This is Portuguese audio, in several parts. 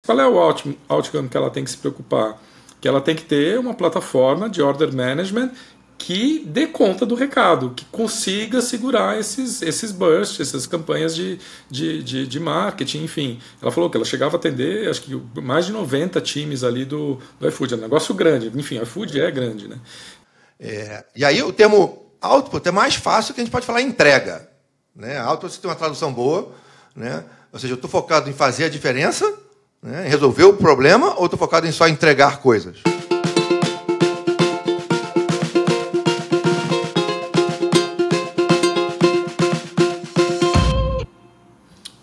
Qual é o outcome que ela tem que se preocupar? Que ela tem que ter uma plataforma de order management que dê conta do recado, que consiga segurar esses bursts, essas campanhas de marketing, enfim. Ela falou que ela chegava a atender, acho que mais de 90 times ali do iFood. É um negócio grande. Enfim, o iFood é grande, né? E aí o termo output é mais fácil que a gente pode falar entrega. Né? Output você tem uma tradução boa, né? Ou seja, eu estou focado em fazer a diferença, né? Em resolver o problema, ou estou focado em só entregar coisas?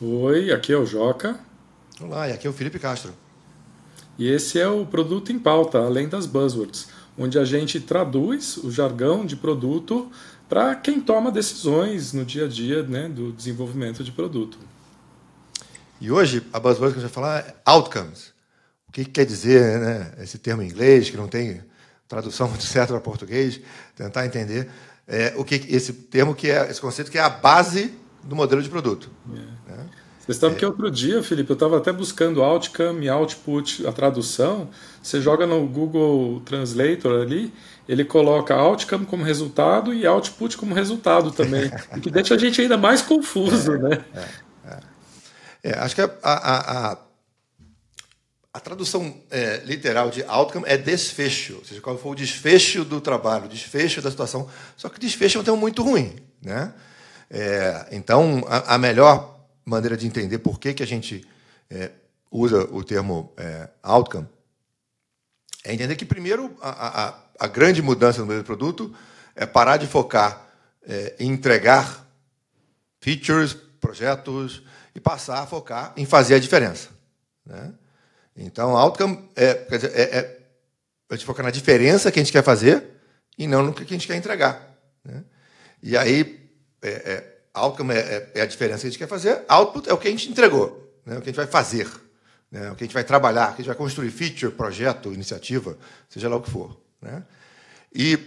Oi, aqui é o Joca. Olá, e aqui é o Felipe Castro. E esse é o Produto em Pauta, além das buzzwords, onde a gente traduz o jargão de produto para quem toma decisões no dia a dia, né, do desenvolvimento de produto. E hoje, a buzzword que a gente vai falar é outcomes. O que quer dizer, né, esse termo em inglês, que não tem tradução muito certa para português, tentar entender o que esse termo, esse conceito que é a base do modelo de produto. Né? Você sabe que outro dia, Felipe, eu estava até buscando outcome e output, a tradução. Você joga no Google Translator ali, ele coloca outcome como resultado e output como resultado também, o que deixa a gente ainda mais confuso, né? Acho que a tradução literal de outcome é desfecho, ou seja, qual foi o desfecho do trabalho, o desfecho da situação. Só que desfecho é um termo muito ruim. Né? Então, a melhor maneira de entender por que a gente usa o termo outcome é entender que, primeiro, a grande mudança no modelo de produto é parar de focar em entregar features, projetos, e passar a focar em fazer a diferença. Né? Então, outcome quer dizer, a gente focar na diferença que a gente quer fazer e não no que a gente quer entregar. Né? E aí, outcome é a diferença que a gente quer fazer, output é o que a gente entregou, né? O que a gente vai fazer, né? O que a gente vai trabalhar, o que a gente vai construir, feature, projeto, iniciativa, seja lá o que for. Né? E,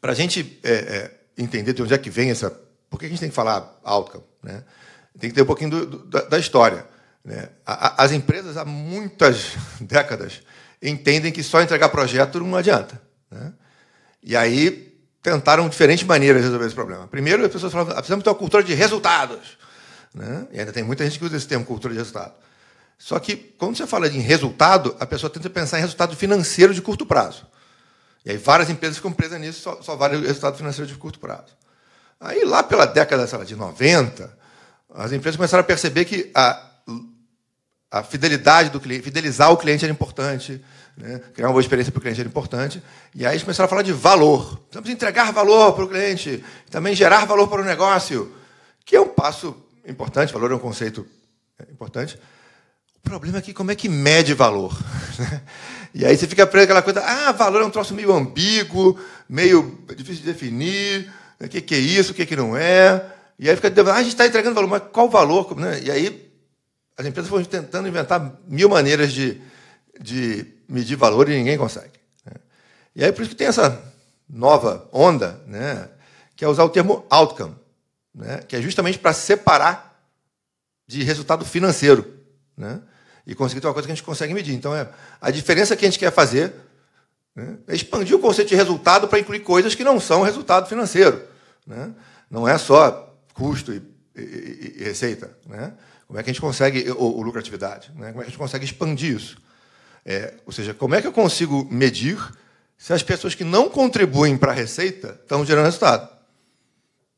para a gente entender de onde é que vem essa... Por que a gente tem que falar outcome? Né? Tem que ter um pouquinho da história. Né? As empresas, há muitas décadas, entendem que só entregar projeto não adianta. Né? E aí tentaram diferentes maneiras de resolver esse problema. Primeiro, as pessoas falavam, precisamos ter uma cultura de resultados. Né? E ainda tem muita gente que usa esse termo, cultura de resultado. Só que, quando você fala em resultado, a pessoa tenta pensar em resultado financeiro de curto prazo. E aí várias empresas ficam presas nisso, só vale o resultado financeiro de curto prazo. Aí, lá pela década, sei lá, de 90, as empresas começaram a perceber que a fidelidade do cliente, fidelizar o cliente era importante, né? Criar uma boa experiência para o cliente era importante. E aí eles começaram a falar de valor. Precisamos entregar valor para o cliente, também gerar valor para o negócio, que é um passo importante, valor é um conceito importante. O problema é que como é que mede valor? E aí você fica preso aquela coisa, valor é um troço meio ambíguo, meio difícil de definir, o que é isso, o que não é. E aí fica, a gente está entregando valor, mas qual valor? Né? E aí as empresas foram tentando inventar mil maneiras de medir valor e ninguém consegue. Né? E aí por isso que tem essa nova onda, né, que é usar o termo outcome, né, que é justamente para separar de resultado financeiro, né, e conseguir ter uma coisa que a gente consegue medir. Então, a diferença que a gente quer fazer, né, é expandir o conceito de resultado para incluir coisas que não são resultado financeiro. Né? Não é só custo e receita. Né? Como é que a gente consegue, ou lucratividade, né? Como é que a gente consegue expandir isso? Ou seja, como é que eu consigo medir se as pessoas que não contribuem para a receita estão gerando resultado?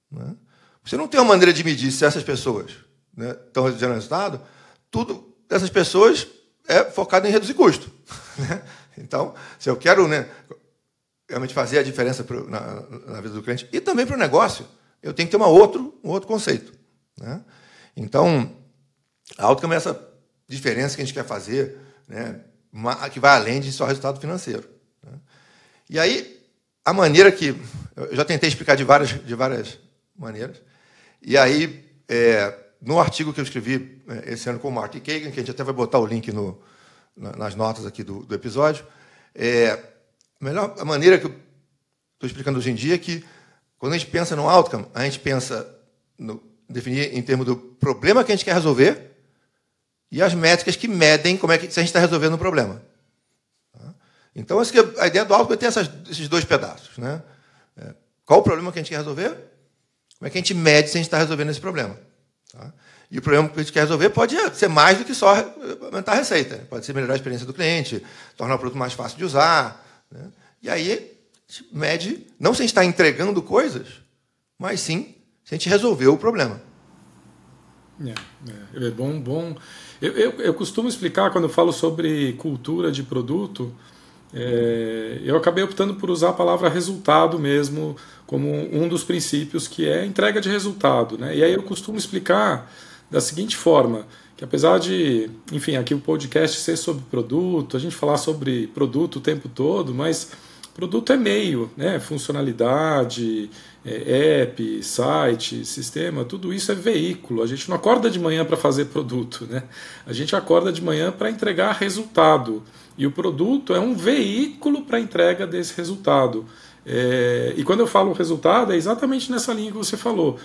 Né? Você não tem uma maneira de medir se essas pessoas, né, estão gerando resultado, tudo dessas pessoas é focado em reduzir custo. Né? Então, se eu quero, né, realmente fazer a diferença na vida do cliente e também para o negócio, eu tenho que ter um outro conceito. Né? Então, a outcome é essa diferença que a gente quer fazer, né, que vai além de só resultado financeiro. Né? E aí, a maneira que... Eu já tentei explicar de várias maneiras. E aí, no artigo que eu escrevi esse ano com o Martin Kagan, que a gente até vai botar o link nas notas aqui do episódio, a maneira que eu estou explicando hoje em dia é que, quando a gente pensa no outcome, a gente pensa definir em termos do problema que a gente quer resolver e as métricas que medem como é que se a gente está resolvendo o problema. Então, a ideia do Outcome é ter esses dois pedaços. Né? Qual o problema que a gente quer resolver? Como é que a gente mede se a gente está resolvendo esse problema? Tá? E o problema que a gente quer resolver pode ser mais do que só aumentar a receita. Pode ser melhorar a experiência do cliente, tornar o produto mais fácil de usar. Né? E aí, a gente mede, não se a gente está entregando coisas, mas sim se a gente resolveu o problema. É bom. Eu costumo explicar, quando eu falo sobre cultura de produto, eu acabei optando por usar a palavra resultado mesmo como um dos princípios, que é entrega de resultado. Né? E aí eu costumo explicar da seguinte forma, que apesar de, enfim, aqui o podcast ser sobre produto, a gente falar sobre produto o tempo todo, mas produto é meio, né? Funcionalidade, app, site, sistema, tudo isso é veículo. A gente não acorda de manhã para fazer produto, né? A gente acorda de manhã para entregar resultado. E o produto é um veículo para a entrega desse resultado. E quando eu falo resultado, é exatamente nessa linha que você falou.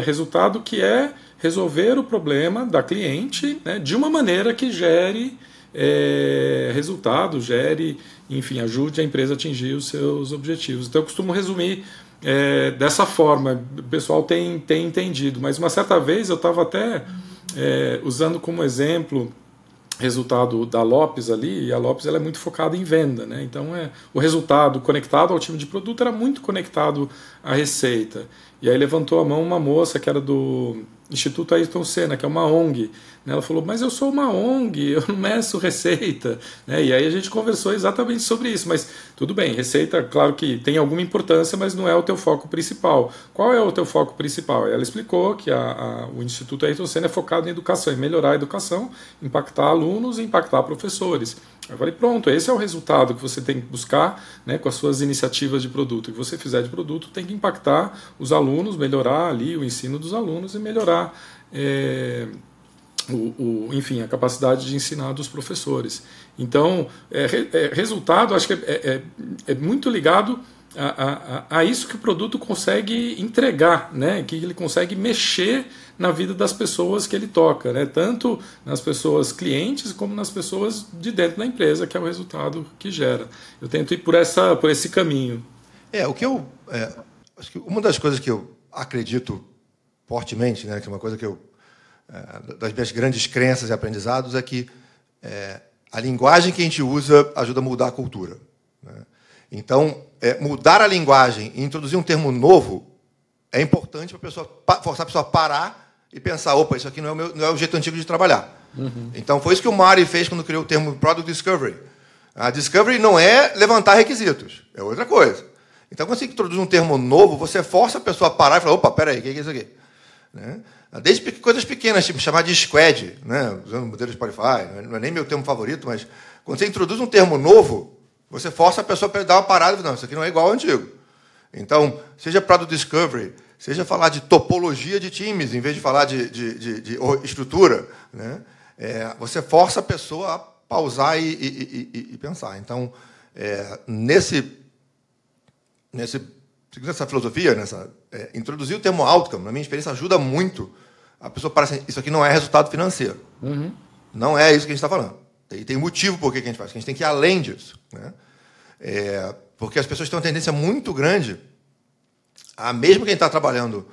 Resultado que é resolver o problema da cliente, né, de uma maneira que gere resultado, enfim, ajude a empresa a atingir os seus objetivos. Então eu costumo resumir dessa forma, o pessoal tem entendido, mas uma certa vez eu estava até usando como exemplo resultado da Lopes ali, e a Lopes ela é muito focada em venda, né? Então o resultado conectado ao time de produto era muito conectado à receita. E aí levantou a mão uma moça que era do Instituto Ayrton Senna, que é uma ONG. Né? Ela falou, mas eu sou uma ONG, eu não meço receita. Né? E aí a gente conversou exatamente sobre isso. Mas tudo bem, receita, claro que tem alguma importância, mas não é o teu foco principal. Qual é o teu foco principal? Ela explicou que o Instituto Ayrton Senna é focado em educação, em melhorar a educação, impactar alunos e impactar professores. Eu falei, pronto, esse é o resultado que você tem que buscar, né, com as suas iniciativas de produto. O que você fizer de produto tem que impactar os alunos, melhorar ali o ensino dos alunos e melhorar enfim, a capacidade de ensinar dos professores. Então, resultado, acho que é muito ligado a isso que o produto consegue entregar, né? Que ele consegue mexer na vida das pessoas que ele toca, né? Tanto nas pessoas clientes como nas pessoas de dentro da empresa, que é o resultado que gera. Eu tento ir por esse caminho. Acho que uma das coisas que eu acredito fortemente, né, que é uma coisa que das minhas grandes crenças e aprendizados, é que a linguagem que a gente usa ajuda a mudar a cultura. Né? Então, mudar a linguagem e introduzir um termo novo é importante para forçar a pessoa a parar e pensar, opa, isso aqui não é o jeito antigo de trabalhar. Uhum. Então, foi isso que o Mari fez quando criou o termo Product Discovery. A Discovery não é levantar requisitos, é outra coisa. Então, quando você introduz um termo novo, você força a pessoa a parar e falar, opa, peraí, o que é isso aqui? Né? Desde coisas pequenas, tipo chamar de squad, né? Usando o modelo Spotify, não é nem meu termo favorito, mas quando você introduz um termo novo, você força a pessoa a dar uma parada e falar, não, isso aqui não é igual ao antigo. Então, seja Product Discovery, seja falar de topologia de times, em vez de falar de estrutura, né? Você força a pessoa a pausar e pensar. Então, seguindo essa filosofia, introduzir o termo outcome, na minha experiência, ajuda muito a pessoa a parar assim, isso aqui não é resultado financeiro. Uhum. Não é isso que a gente está falando. E tem motivo por que a gente faz. A gente tem que ir além disso. Né? Porque as pessoas têm uma tendência muito grande mesmo quem está trabalhando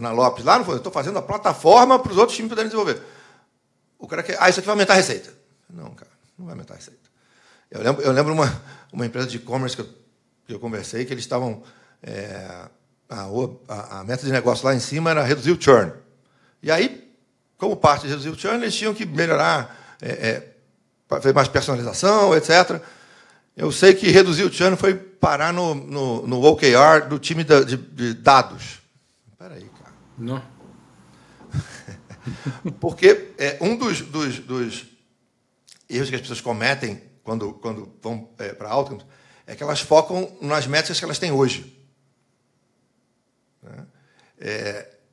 na Lopes, lá eu estou fazendo a plataforma para os outros times poderem desenvolver. O cara quer, isso aqui vai aumentar a receita. Não, cara, não vai aumentar a receita. Eu lembro uma empresa de e-commerce que eu conversei, que eles estavam... a meta de negócio lá em cima era reduzir o churn. E aí, como parte de reduzir o churn, eles tinham que melhorar, fazer mais personalização, etc. Eu sei que reduzir o churn foi parar no OKR do time de dados. Espera aí, cara. Não. Porque um dos erros que as pessoas cometem quando vão para outcomes é que elas focam nas métricas que elas têm hoje.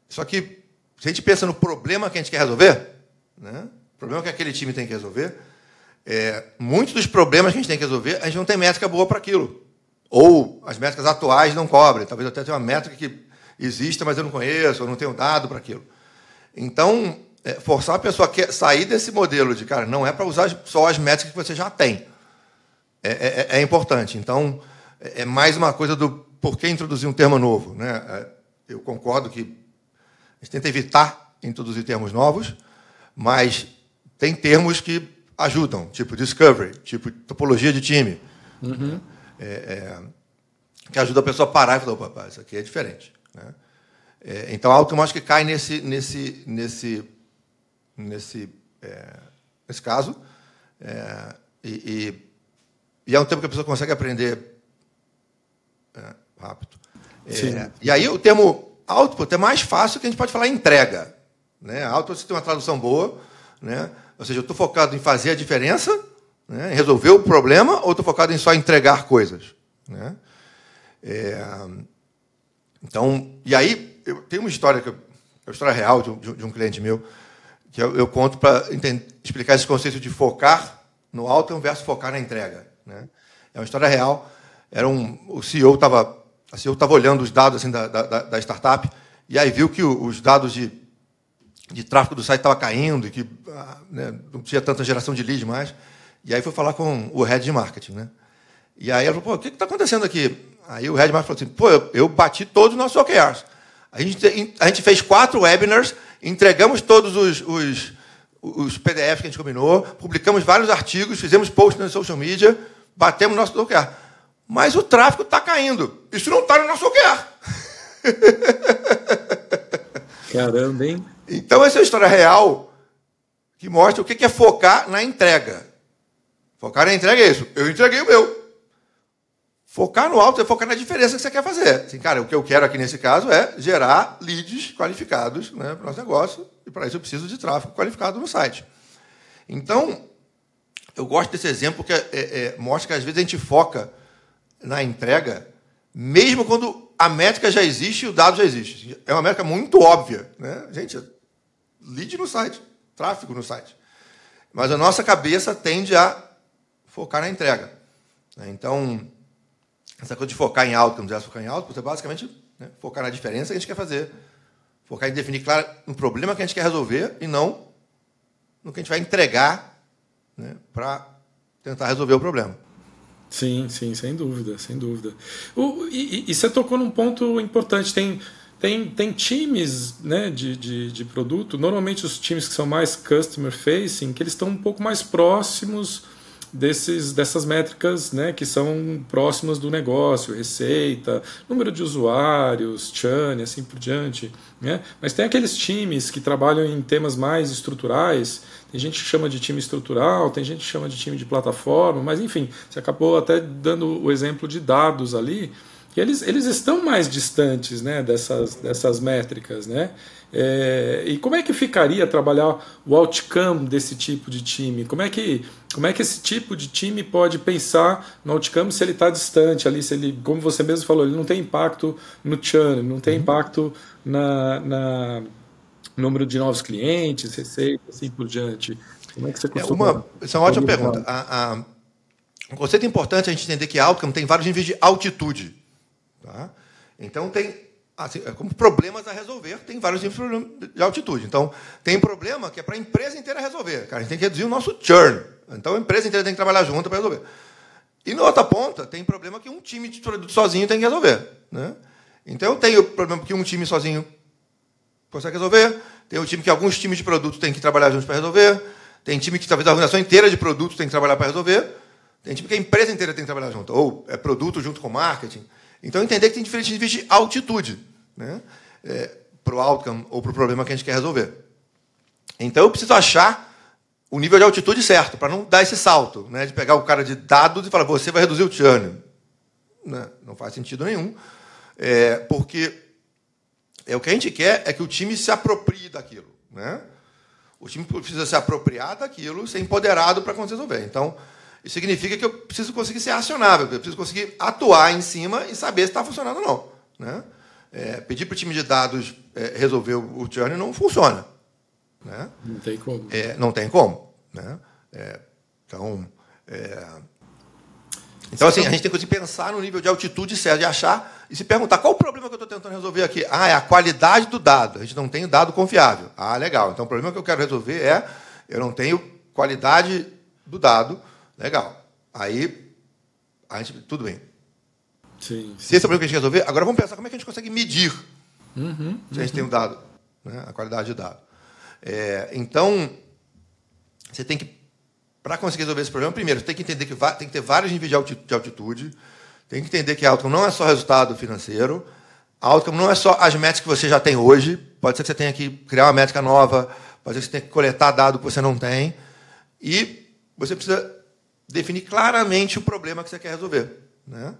Só que, se a gente pensa no problema que a gente quer resolver, né, o problema que aquele time tem que resolver, muitos dos problemas que a gente tem que resolver, a gente não tem métrica boa para aquilo. Ou as métricas atuais não cobrem. Talvez eu até tenha uma métrica que exista, mas eu não conheço, ou não tenho dado para aquilo. Então, forçar a pessoa a sair desse modelo de, cara, não é para usar só as métricas que você já tem. É importante. Então, é mais uma coisa do por que introduzir um termo novo, né? Eu concordo que a gente tenta evitar introduzir termos novos, mas tem termos que ajudam, tipo discovery, tipo topologia de time, que ajuda a pessoa a parar e falar, opa, isso aqui é diferente, né? Então, a Outcome, acho que cai nesse caso, e é um termo que a pessoa consegue aprender rápido. E aí o termo output é mais fácil, que a gente pode falar entrega, né? Output, você tem uma tradução boa, né? Ou seja, eu estou focado em fazer a diferença, né? Em resolver o problema, ou estou focado em só entregar coisas, né? Então, e aí, eu tenho uma história, é uma história real de um cliente meu, que eu conto para explicar esse conceito de focar no outcome versus focar na entrega, né? É uma história real. O CEO estava olhando os dados assim, da startup, e aí viu que os dados de tráfego do site estavam caindo, e que né, não tinha tanta geração de lead mais. E aí foi falar com o head de marketing, né? E aí ela falou, o que está acontecendo aqui? Aí o head de marketing falou assim, eu bati todos os nossos OKRs. A gente fez 4 webinars, entregamos todos os PDFs que a gente combinou, publicamos vários artigos, fizemos posts na social media, batemos nosso OKR. Mas o tráfego está caindo. Isso não está no nosso OKR. Caramba, hein? Então, essa é a história real que mostra o que é focar na entrega. Focar na entrega é isso. Eu entreguei o meu. Focar no alto é focar na diferença que você quer fazer. Assim, cara, o que eu quero aqui nesse caso é gerar leads qualificados, né, para o nosso negócio, e para isso eu preciso de tráfego qualificado no site. Então, eu gosto desse exemplo porque mostra que às vezes a gente foca na entrega, mesmo quando a métrica já existe e o dado já existe. É uma métrica muito óbvia, né? Gente, lead no site, tráfego no site. Mas a nossa cabeça tende a focar na entrega. Então, essa coisa de focar em outcomes, focar em outputs, é basicamente, né, focar na diferença que a gente quer fazer, focar em definir, claro, um problema que a gente quer resolver e não no que a gente vai entregar, né, para tentar resolver o problema. Sim, sem dúvida, sem dúvida. E você tocou num ponto importante. Tem times, né, de produto, normalmente os times que são mais customer facing, que eles estão um pouco mais próximos dessas métricas, né, que são próximas do negócio, receita, número de usuários, churn, assim por diante, né? Mas tem aqueles times que trabalham em temas mais estruturais. Tem gente que chama de time estrutural, tem gente que chama de time de plataforma, mas enfim, você acabou até dando o exemplo de dados ali, que eles estão mais distantes, né, dessas métricas, né? E como é que ficaria trabalhar o outcome desse tipo de time? Como é que esse tipo de time pode pensar no outcome se ele está distante ali, se ele, como você mesmo falou, ele não tem impacto no churn, não tem impacto na número de novos clientes, receita, assim por diante. Como é que você costuma... Essa é uma ótima pergunta. Um conceito importante é a gente entender que outcome tem vários níveis de altitude. Tá? Então, tem, assim, como problemas a resolver, tem vários níveis de altitude. Então, tem problema que é para a empresa inteira resolver. Cara, a gente tem que reduzir o nosso churn. Então, a empresa inteira tem que trabalhar junto para resolver. E, na outra ponta, tem problema que um time de produto sozinho tem que resolver. Né? Então, eu tenho problema que um time sozinho consegue resolver. Tem um time que alguns times de produto têm que trabalhar juntos para resolver. Tem time que talvez a organização inteira de produtos tem que trabalhar para resolver. Tem time que a empresa inteira tem que trabalhar junto. Ou é produto junto com marketing. Então, entender que tem diferentes níveis de altitude, né, para o outcome ou para o problema que a gente quer resolver. Então, eu preciso achar o nível de altitude certo, para não dar esse salto, né, de pegar o cara de dados e falar, você vai reduzir o churn. Né? Não faz sentido nenhum. Porque o que a gente quer é que o time se aproprie daquilo. Né? O time precisa se apropriar daquilo, ser empoderado para conseguir resolver. Então, isso significa que eu preciso conseguir ser acionável, eu preciso conseguir atuar em cima e saber se está funcionando ou não. Né? Pedir para o time de dados resolver o churn não funciona. Né? Não tem como. Não tem como. Né? Então, assim, a gente tem que pensar no nível de altitude certo, de achar e se perguntar qual o problema que eu estou tentando resolver aqui. É a qualidade do dado. A gente não tem dado confiável. Legal. Então, o problema que eu quero resolver é eu não tenho qualidade do dado. Legal. Aí, tudo bem. Sim. Se esse é o problema que a gente quer resolver, agora vamos pensar como é que a gente consegue medir se a gente tem um dado, né, a qualidade do dado. Então, você tem que, para conseguir resolver esse problema, primeiro, você tem que entender que tem que ter vários níveis de altitude, tem que entender que outcome não é só resultado financeiro, outcome não é só as métricas que você já tem hoje, pode ser que você tenha que criar uma métrica nova, pode ser que você tenha que coletar dado que você não tem, e você precisa definir claramente o problema que você quer resolver, né?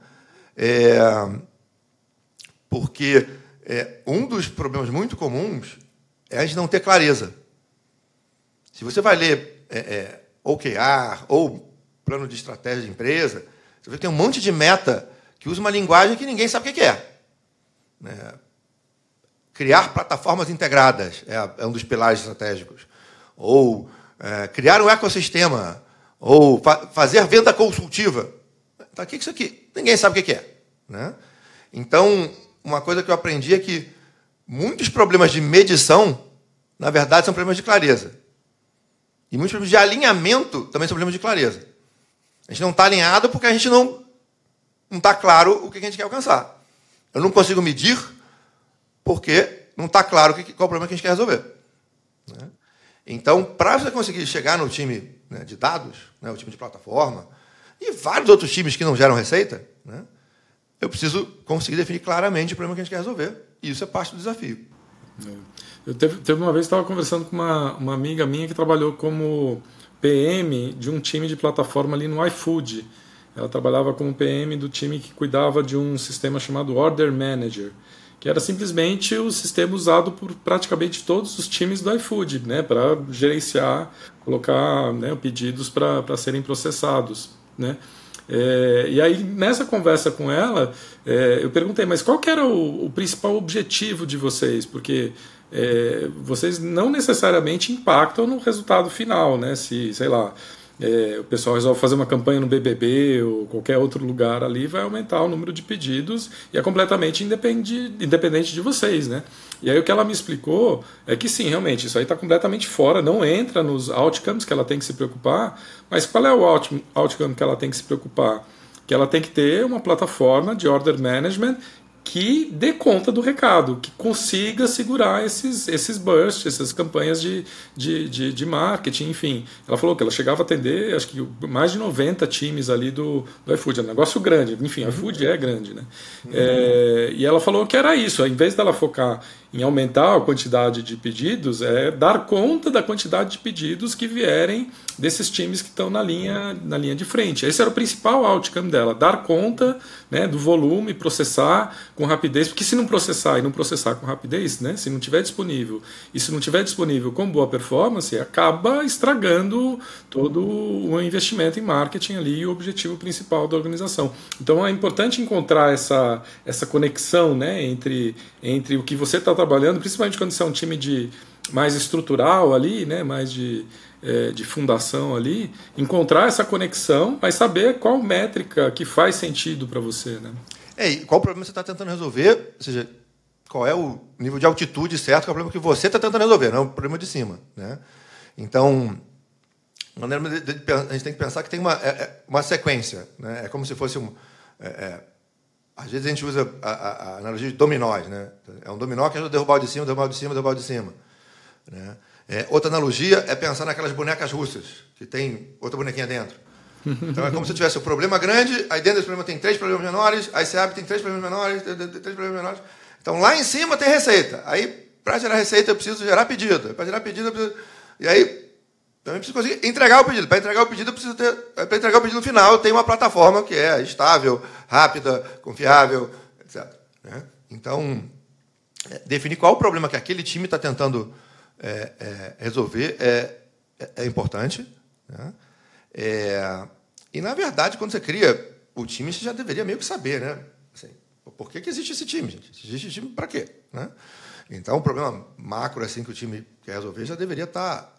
Porque um dos problemas muito comuns é a gente não ter clareza. Se você vai ler OKR ou plano de estratégia de empresa, você vê que tem um monte de meta que usa uma linguagem que ninguém sabe o que é. Criar plataformas integradas é um dos pilares estratégicos. Ou criar um ecossistema. Ou fazer venda consultiva. Tá, o que é isso aqui? Ninguém sabe o que é. Né? Então, uma coisa que eu aprendi é que muitos problemas de medição, na verdade, são problemas de clareza. E muitos problemas de alinhamento também são problemas de clareza. A gente não está alinhado porque a gente não está claro o que a gente quer alcançar. Eu não consigo medir porque não está claro qual é o problema que a gente quer resolver. Né? Então, para você conseguir chegar no time, né, de dados, né, o time de plataforma, e vários outros times que não geram receita, né, eu preciso conseguir definir claramente o problema que a gente quer resolver. E isso é parte do desafio. Teve uma vez que estava conversando com uma amiga minha que trabalhou como PM de um time de plataforma ali no iFood. Ela trabalhava como PM do time que cuidava de um sistema chamado Order Manager, que era simplesmente o sistema usado por praticamente todos os times do iFood, né, para gerenciar, colocar, né, pedidos para serem processados, né? E aí, nessa conversa com ela, eu perguntei, mas qual que era o principal objetivo de vocês? Porque vocês não necessariamente impactam no resultado final, né? Se, sei lá, o pessoal resolve fazer uma campanha no BBB ou qualquer outro lugar ali, vai aumentar o número de pedidos e é completamente independente de vocês, né? E aí o que ela me explicou é que sim, realmente, isso aí está completamente fora, não entra nos outcomes que ela tem que se preocupar, mas qual é o outcome que ela tem que se preocupar? Que ela tem que ter uma plataforma de order management que dê conta do recado, que consiga segurar esses bursts, essas campanhas de marketing, enfim. Ela falou que ela chegava a atender, acho que mais de 90 times ali do iFood, é um negócio grande, enfim, o iFood é grande, né? E ela falou que era isso, em vez dela focar em aumentar a quantidade de pedidos, dar conta da quantidade de pedidos que vierem desses times que estão na linha de frente. Esse era o principal outcome dela, dar conta, né, do volume, processar com rapidez, porque se não processar e não processar com rapidez, né, se não tiver disponível, e se não tiver disponível com boa performance, acaba estragando todo o investimento em marketing ali e o objetivo principal da organização. Então é importante encontrar essa conexão, né, entre o que você está trabalhando, principalmente quando você é um time mais estrutural ali, né, mais de fundação ali, encontrar essa conexão, mas saber qual métrica que faz sentido para você, né? E qual o problema você está tentando resolver, ou seja, qual é o nível de altitude certo, qual é o problema que você está tentando resolver, não é o problema de cima, né? Então, a gente tem que pensar que tem uma sequência, né? É como se fosse às vezes a gente usa a analogia de dominós, né? É um dominó que ajuda a derrubar o de cima, derrubar o de cima, derrubar o de cima, né? Outra analogia é pensar naquelas bonecas russas, que tem outra bonequinha dentro. Então é como se tivesse um problema grande, aí dentro desse problema tem 3 problemas menores, aí você abre, tem 3 problemas menores, 3 problemas menores. Então lá em cima tem receita. Aí, para gerar receita, eu preciso gerar pedido. Para gerar pedido, eu preciso... E aí, também preciso conseguir entregar o pedido. Para entregar o pedido, eu preciso ter... Para entregar o pedido no final, eu tenho uma plataforma que é estável, rápida, confiável, etc. Né? Então, definir qual o problema que aquele time está tentando resolver é importante, né? E, na verdade, quando você cria o time, você já deveria meio que saber, né? Assim, por que existe esse time, gente? Existe esse time para quê? Né? Então, o problema macro assim, que o time quer resolver já deveria estar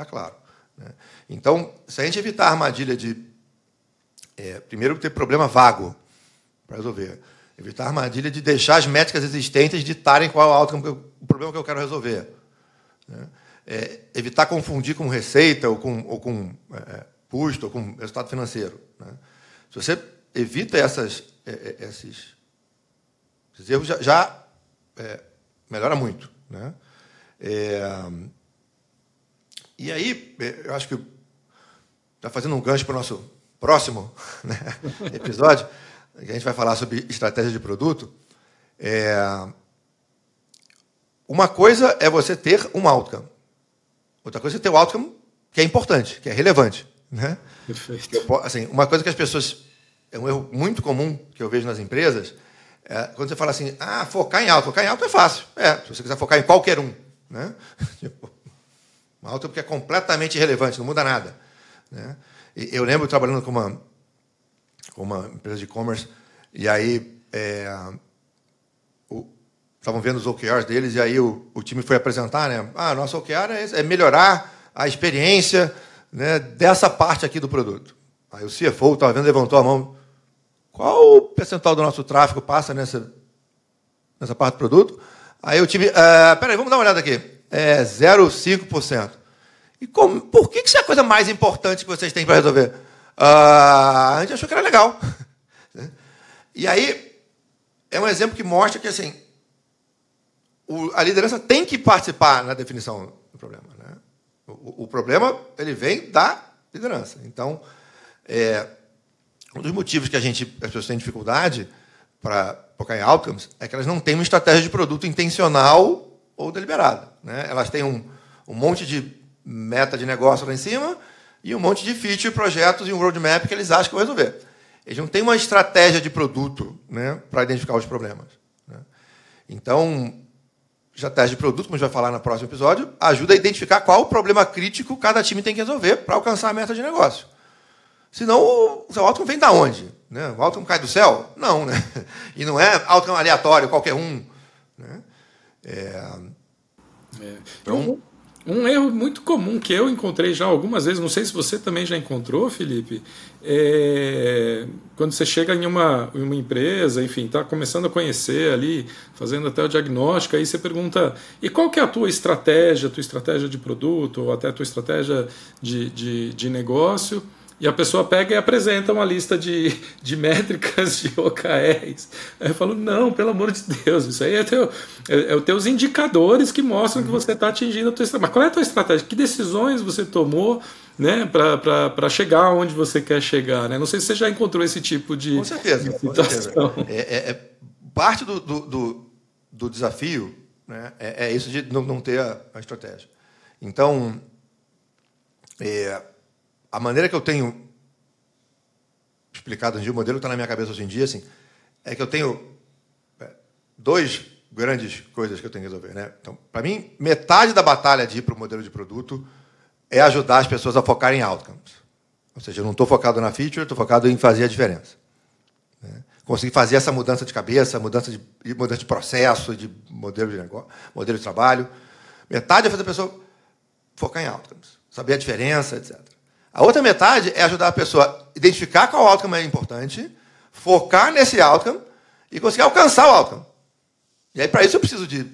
claro. Né? Então, se a gente evitar a armadilha de primeiro, ter problema vago para resolver. Evitar a armadilha de deixar as métricas existentes ditarem qual é o problema que eu quero resolver. Né? Evitar confundir com receita ou com custo ou com resultado financeiro. Né? Se você evita esses erros, já melhora muito. Né? E aí, eu acho que está fazendo um gancho para o nosso próximo, né, episódio, que a gente vai falar sobre estratégia de produto. Uma coisa é você ter um outcome. Outra coisa é ter o outcome que é importante, que é relevante. Né? Perfeito. Assim, uma coisa que as pessoas... É um erro muito comum que eu vejo nas empresas, quando você fala assim, focar em outcome. Focar em outcome é fácil. Se você quiser focar em qualquer um. Né? Tipo, um outcome que é completamente irrelevante, não muda nada. Né? Eu lembro trabalhando com uma empresa de e-commerce, e aí estavam vendo os OKRs deles, e aí o time foi apresentar, né? Nosso OKR é melhorar a experiência, né, dessa parte aqui do produto. Aí o CFO estava vendo, levantou a mão. Qual o percentual do nosso tráfego passa nessa parte do produto? Aí o time, peraí, vamos dar uma olhada aqui. 0,5%. E por que isso é a coisa mais importante que vocês têm para resolver? A gente achou que era legal. E aí, é um exemplo que mostra que assim, a liderança tem que participar na definição do problema. Né? O problema ele vem da liderança. Então, um dos motivos que as pessoas têm dificuldade para focar em outcomes é que elas não têm uma estratégia de produto intencional ou deliberada. Né? Elas têm um monte de meta de negócio lá em cima e um monte de feature, projetos e um roadmap que eles acham que vão resolver. Eles não têm uma estratégia de produto, né, para identificar os problemas. Né? Então, estratégia de produto, como a gente vai falar no próximo episódio, ajuda a identificar qual o problema crítico cada time tem que resolver para alcançar a meta de negócio. Senão, o seu outcome vem da onde? Né? O outcome cai do céu? Não. Né? E não é outcome aleatório, qualquer um. Né? Então, um erro muito comum que eu encontrei já algumas vezes, não sei se você também já encontrou, Felipe, quando você chega em uma empresa, enfim, está começando a conhecer ali, fazendo até o diagnóstico, aí você pergunta, e qual que é a tua estratégia de produto, ou até a tua estratégia de negócio? E a pessoa pega e apresenta uma lista de métricas, de OKRs. Aí eu falo, não, pelo amor de Deus, isso aí é os teus indicadores que mostram que você está atingindo a tua estratégia. Mas qual é a tua estratégia? Que decisões você tomou, né, para chegar onde você quer chegar? Né? Não sei se você já encontrou esse tipo de com certeza, situação. Com certeza. Parte do desafio, né, é isso de não ter a estratégia. Então, a maneira que eu tenho explicado o modelo que está na minha cabeça hoje em dia, assim, é que eu tenho duas grandes coisas que eu tenho que resolver. Né? Então, para mim, metade da batalha de ir para o modelo de produto é ajudar as pessoas a focarem em outcomes. Ou seja, eu não estou focado na feature, estou focado em fazer a diferença. Né? Conseguir fazer essa mudança de cabeça, mudança de processo, de modelo de negócio, modelo de trabalho. Metade é fazer a pessoa focar em outcomes, saber a diferença, etc. A outra metade é ajudar a pessoa a identificar qual outcome é importante, focar nesse outcome e conseguir alcançar o outcome. E aí, para isso, eu preciso de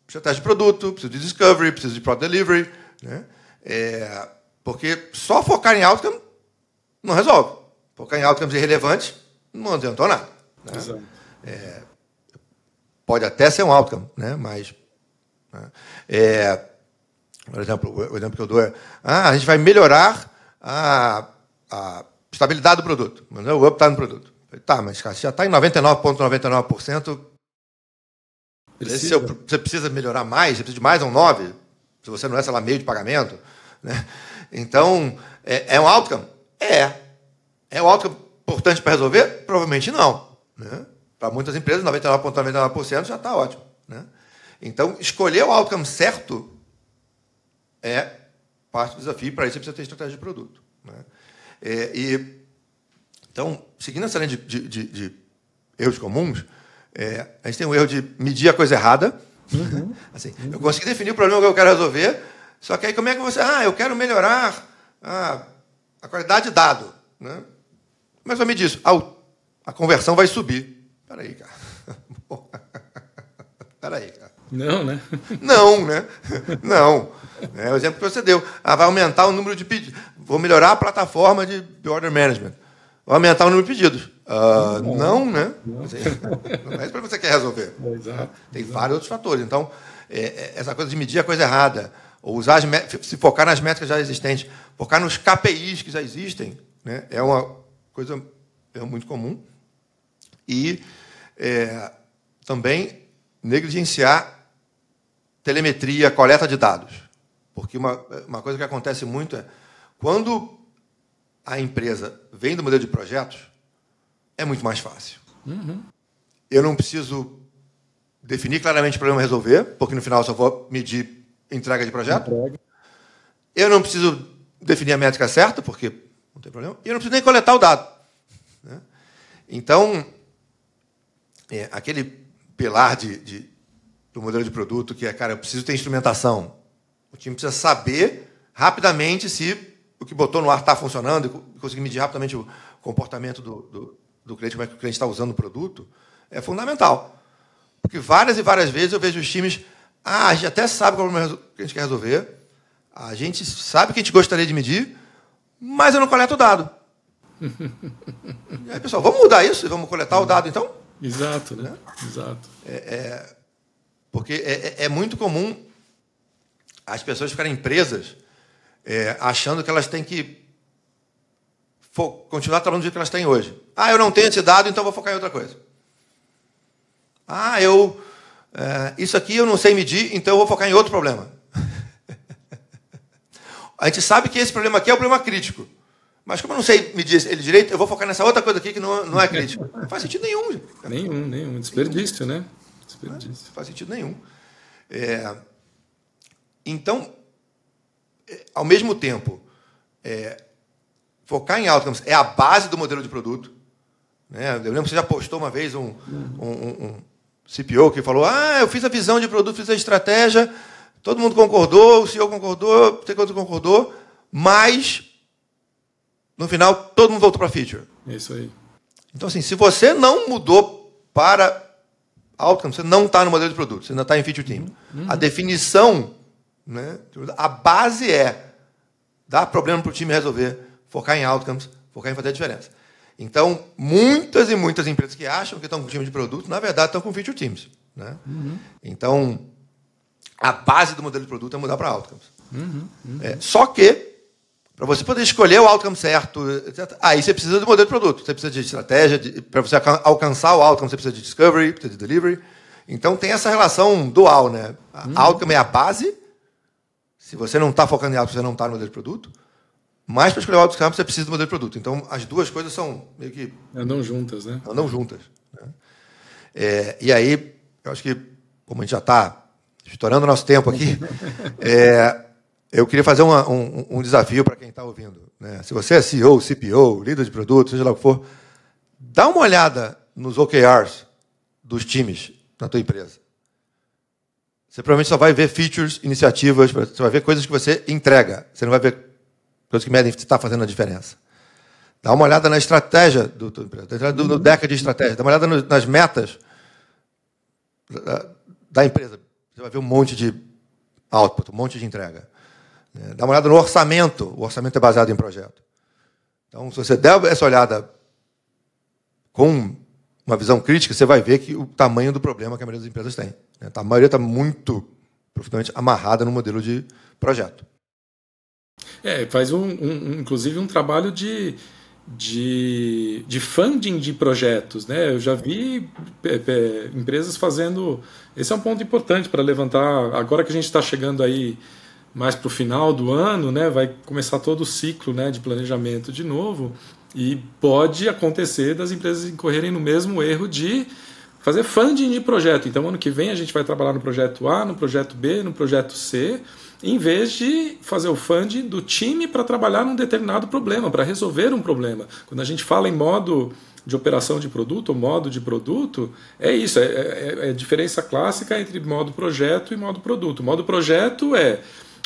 estratégia de produto, preciso de discovery, preciso de product delivery. Né? Porque só focar em outcome não resolve. Focar em outcomes irrelevantes não adiantou nada. Né? Pode até ser um outcome, né? Mas... Né? Por exemplo, o exemplo que eu dou é a gente vai melhorar a estabilidade do produto, o uptime do produto. Tá, mas cara, já está em 99,99%. Você precisa melhorar mais, você precisa de mais um 9%, se você não é, sei lá, meio de pagamento. Né? Então, é um outcome? É um outcome importante para resolver? Provavelmente não. Né? Para muitas empresas, 99,99% já está ótimo. Né? Então, escolher o outcome certo é parte do desafio, para isso você precisa ter estratégia de produto. Né? Então, seguindo essa linha de erros comuns, a gente tem um erro de medir a coisa errada. Uhum. Assim, eu consegui definir o problema que eu quero resolver, só que aí como é que você... eu quero melhorar a qualidade de dado. Né? Mas vai medir isso. A conversão vai subir. Peraí, cara. Peraí, cara. Não, né? Não, né? Não. É o exemplo que você deu. Vai aumentar o número de pedidos. Vou melhorar a plataforma de order management. Vai aumentar o número de pedidos. Não, né? Não é isso que você quer resolver. Tem vários outros fatores. Então, essa coisa de medir a coisa errada, ou usar se focar nas métricas já existentes, focar nos KPIs que já existem, né? É uma coisa muito comum. E também negligenciar telemetria, coleta de dados. Porque uma coisa que acontece muito é, quando a empresa vem do modelo de projetos, é muito mais fácil. Eu não preciso definir claramente o problema a resolver, porque no final eu só vou medir entrega de projeto. Eu não preciso definir a métrica certa, porque não tem problema. E eu não preciso nem coletar o dado, né? Então, aquele pilar do modelo de produto, que é, cara, eu preciso ter instrumentação. O time precisa saber rapidamente se o que botou no ar está funcionando e conseguir medir rapidamente o comportamento do cliente, como é que o cliente está usando o produto, é fundamental. Porque várias e várias vezes eu vejo os times, a gente até sabe qual é o problema que a gente quer resolver, a gente sabe que a gente gostaria de medir, mas eu não coleto o dado. E aí, pessoal, vamos mudar isso e vamos coletar o dado, então? Exato, né? Exato. Porque é muito comum as pessoas ficarem presas achando que elas têm que continuar trabalhando do jeito que elas têm hoje. Eu não tenho esse dado, então vou focar em outra coisa. Isso aqui eu não sei medir, então eu vou focar em outro problema. A gente sabe que esse problema aqui é o problema crítico. Mas como eu não sei medir ele direito, eu vou focar nessa outra coisa aqui que não é crítica. Não faz sentido nenhum. Gente. Nenhum. Desperdício, né? Desperdício. Não faz sentido nenhum. Então, ao mesmo tempo, focar em outcomes é a base do modelo de produto. Né? Eu lembro que você já postou uma vez um CPO que falou, eu fiz a visão de produto, fiz a estratégia, todo mundo concordou, o CEO concordou, o stakeholder concordou, mas, no final, todo mundo voltou para feature. É isso aí. Então, assim, se você não mudou para outcome, você não está no modelo de produto, você ainda está em feature team. A definição, né, a base é dar problema para o time resolver, focar em outcomes, focar em fazer a diferença. Então, muitas e muitas empresas que acham que estão com time de produto, na verdade, estão com feature teams. Né? Então, a base do modelo de produto é mudar para outcomes. Só que, para você poder escolher o outcome certo, etc., aí você precisa do modelo de produto. Você precisa de estratégia. Para você alcançar o outcome, você precisa de discovery, precisa de delivery. Então, tem essa relação dual. Né? A outcome é a base. Se você não está focando em outcome, você não está no modelo de produto. Mas, para escolher o outcome, você precisa do modelo de produto. Então, as duas coisas são meio que... Andam juntas, né? Andam juntas. Né? E aí, eu acho que, como a gente já está estourando o nosso tempo aqui, eu queria fazer um desafio para quem está ouvindo. Né? Se você é CEO, CPO, líder de produto, seja lá o que for, dá uma olhada nos OKRs dos times na tua empresa. Você provavelmente só vai ver features, iniciativas, você vai ver coisas que você entrega. Você não vai ver coisas que medem se está fazendo a diferença. Dá uma olhada na estratégia no deck de estratégia. Dá uma olhada nas metas da empresa. Você vai ver um monte de output, um monte de entrega. Dá uma olhada no orçamento. O orçamento é baseado em projeto. Então, se você der essa olhada com uma visão crítica, você vai ver que o tamanho do problema que a maioria das empresas tem. A maioria está muito profundamente amarrada no modelo de projeto. Faz inclusive um trabalho de funding de projetos, né? Eu já vi empresas fazendo... Esse é um ponto importante para levantar. Agora que a gente está chegando aí mais para o final do ano, né, vai começar todo o ciclo, né, de planejamento de novo, e pode acontecer das empresas incorrerem no mesmo erro de fazer funding de projeto. Então, ano que vem a gente vai trabalhar no projeto A, no projeto B, no projeto C, em vez de fazer o funding do time para trabalhar num determinado problema, para resolver um problema. Quando a gente fala em modo de operação de produto ou modo de produto, é isso, é a diferença clássica entre modo projeto e modo produto. O modo projeto é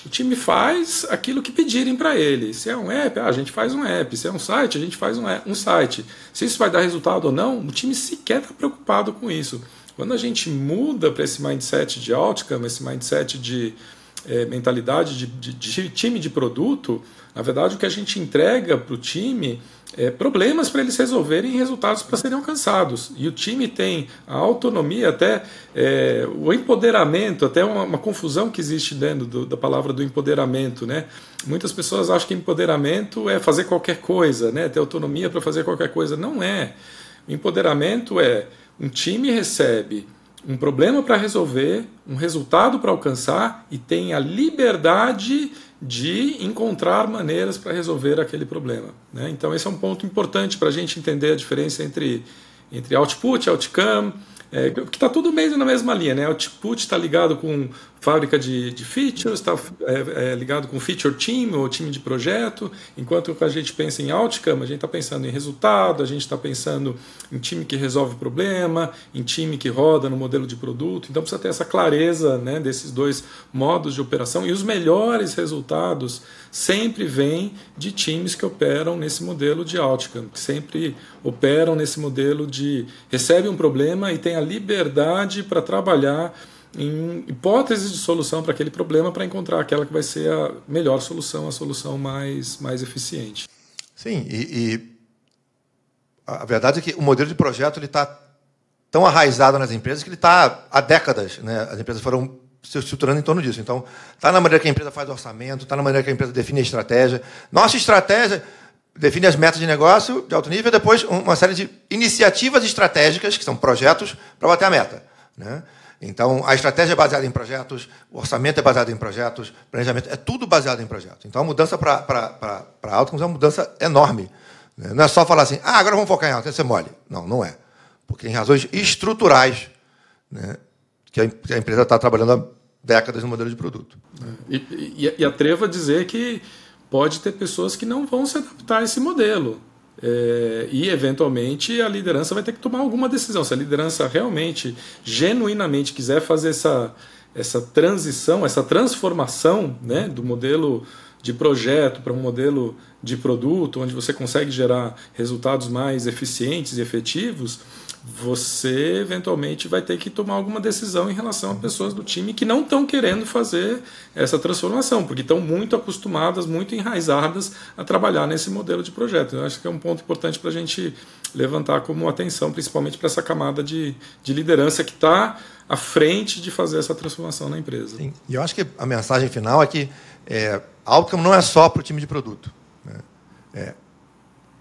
O time faz aquilo que pedirem para ele. Se é um app, a gente faz um app. Se é um site, a gente faz um site. Se isso vai dar resultado ou não, o time sequer está preocupado com isso. Quando a gente muda para esse mindset de outcome, esse mindset de mentalidade de time de produto, na verdade o que a gente entrega para o time é problemas para eles resolverem e resultados para serem alcançados. E o time tem a autonomia, até o empoderamento, até uma confusão que existe dentro da palavra do empoderamento, né? Muitas pessoas acham que empoderamento é fazer qualquer coisa, né? Ter autonomia para fazer qualquer coisa. Não é. O empoderamento é um time recebe um problema para resolver, um resultado para alcançar e tem a liberdade de encontrar maneiras para resolver aquele problema, né? Então esse é um ponto importante para a gente entender a diferença entre output e outcome, que está tudo meio na mesma linha, né? Output está ligado com fábrica de features, está ligado com feature team ou time de projeto, enquanto que a gente pensa em outcome, a gente está pensando em resultado, a gente está pensando em time que resolve problema, em time que roda no modelo de produto. Então precisa ter essa clareza, né, desses dois modos de operação, e os melhores resultados sempre vêm de times que operam nesse modelo de outcome, que sempre operam nesse modelo de recebe um problema e tem a liberdade para trabalhar em hipóteses de solução para aquele problema, para encontrar aquela que vai ser a melhor solução, a solução mais eficiente. Sim, e a verdade é que o modelo de projeto está tão arraizado nas empresas que ele está há décadas, né? As empresas foram se estruturando em torno disso. Então, está na maneira que a empresa faz orçamento, está na maneira que a empresa define a estratégia. Nossa estratégia define as metas de negócio de alto nível e depois uma série de iniciativas estratégicas, que são projetos, para bater a meta, né? Então, a estratégia é baseada em projetos, o orçamento é baseado em projetos, planejamento, é tudo baseado em projetos. Então, a mudança para outcomes é uma mudança enorme, né? Não é só falar assim, agora vamos focar em outcomes, você mole. Não, não é. Porque tem razões estruturais, né, que a empresa está trabalhando há décadas no modelo de produto. E atrevo a dizer que pode ter pessoas que não vão se adaptar a esse modelo. E, eventualmente, a liderança vai ter que tomar alguma decisão. Se a liderança realmente, genuinamente quiser fazer essa transição, essa transformação, né, do modelo de projeto para um modelo de produto, onde você consegue gerar resultados mais eficientes e efetivos, você eventualmente vai ter que tomar alguma decisão em relação a pessoas do time que não estão querendo fazer essa transformação, porque estão muito acostumadas, muito enraizadas a trabalhar nesse modelo de projeto. Eu acho que é um ponto importante para a gente levantar como atenção, principalmente para essa camada de liderança que está à frente de fazer essa transformação na empresa. Sim. E eu acho que a mensagem final é que outcome não é só para o time de produto, né?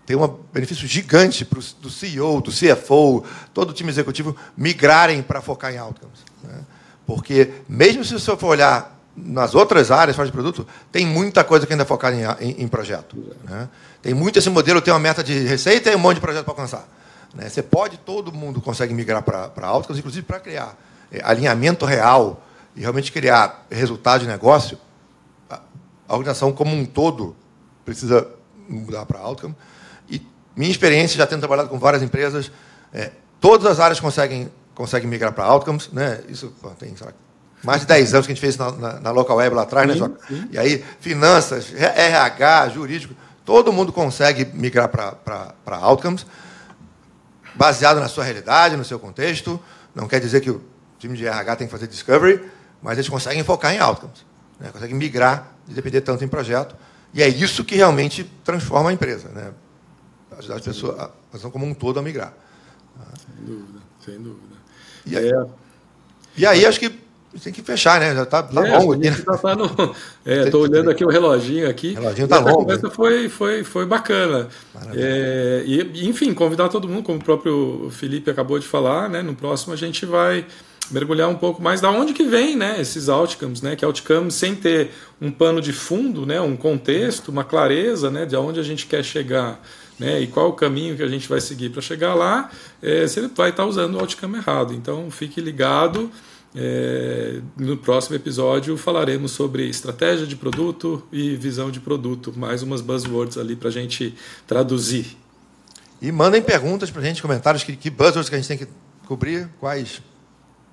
Tem um benefício gigante do CEO, do CFO, todo o time executivo migrarem para focar em outcomes, né? Porque, mesmo se você for olhar nas outras áreas de produto, tem muita coisa que ainda é focada em projeto, né? Tem muito esse modelo, tem uma meta de receita e um monte de projeto para alcançar, né? Todo mundo consegue migrar para outcomes, inclusive para criar alinhamento real e realmente criar resultado de negócio. A organização como um todo precisa mudar para outcome. E minha experiência, já tendo trabalhado com várias empresas, todas as áreas conseguem migrar para outcomes, né? Isso tem, sei lá, mais de 10 anos que a gente fez na Local Web lá atrás, né, Joca? E aí, finanças, RH, jurídico, todo mundo consegue migrar para outcomes, baseado na sua realidade, no seu contexto. Não quer dizer que o time de RH tem que fazer discovery, mas eles conseguem focar em outcomes, né? Conseguem migrar de depender tanto em projeto. E é isso que realmente transforma a empresa, né? Ajudar as pessoas, a nação como um todo, a migrar. Sem dúvida, sem dúvida. E aí acho que tem que fechar, né? Já está longo aqui. Estou olhando aqui o reloginho aqui. O reloginho está longo. A conversa foi bacana. Enfim, convidar todo mundo, como o próprio Felipe acabou de falar, né? No próximo a gente vai mergulhar um pouco mais da onde que vem, né, esses outcomes, né, que outcomes sem ter um pano de fundo, né, um contexto, uma clareza, né, de onde a gente quer chegar, né, e qual o caminho que a gente vai seguir para chegar lá, você vai estar usando o outcome errado. Então fique ligado, no próximo episódio falaremos sobre estratégia de produto e visão de produto, mais umas buzzwords ali para a gente traduzir. E mandem perguntas para a gente, comentários, que buzzwords que a gente tem que cobrir, quais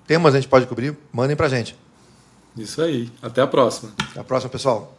temas a gente pode cobrir, mandem para a gente. Isso aí. Até a próxima. Até a próxima, pessoal.